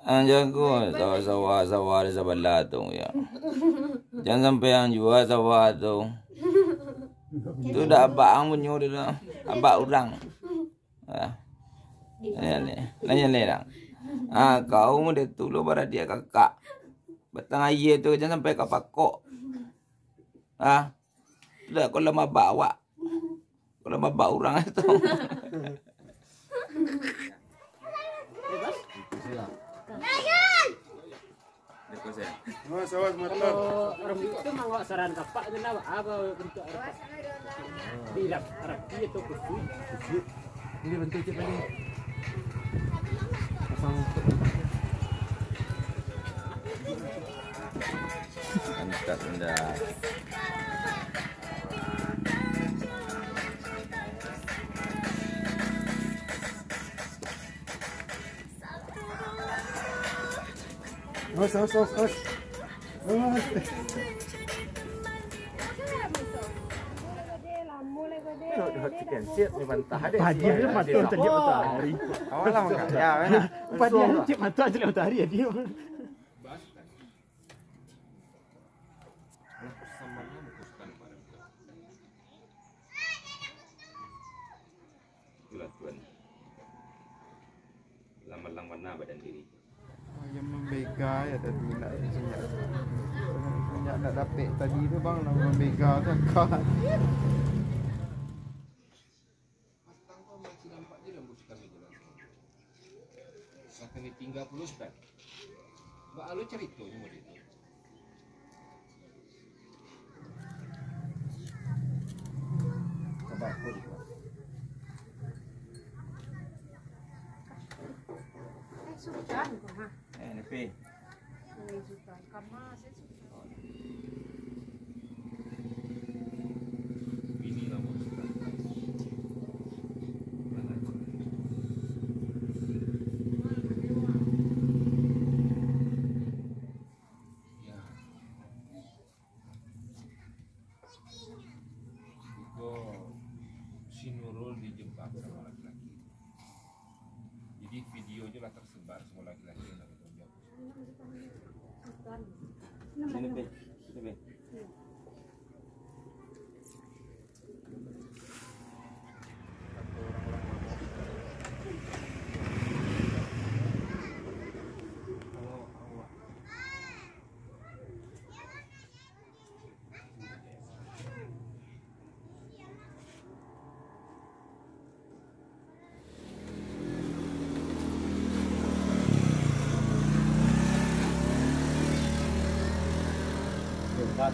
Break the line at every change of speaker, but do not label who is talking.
Jago, sawah-sawah di sebelah tu ya. Jangan sampai yang jual sawah tu. Itu dah abang punya dah. Abang orang. Nanya lerang. Kau mau dia tu lo pada dia kakak. Batang air tu jangan sampai kau pakok. Dah kau lama bawa. Kau lama bawa orang itu.
Orang itu mau saran kapak itu nama apa bentuk apa? Tidak, rapi itu kusui. Ini bentuk cip lagi. Pasang.
Mantap dah.
Os.
Padi dia mati tadi matahari.
Awal lah enggak ya.
Padi dia cip mati aja matahari ya dia.
Itulah Tuhan. Lama-lama mana badan diri.
Yang membega ya tadi nak senyak nak dapat tadi tu bang nak membega tu kau.
Kami tinggal puluh kan. Mbak Alu cerita semua dia. Coba aku juga.
Sudah kok,
Nepe.
sudah. Kamu saya sudah.
Bini lah mau. Si Nurul dijebak sama laki-laki. Jadi videonya lah tersebar semua laki-laki yang nak bertanggung jawab. Ini be.
Dekat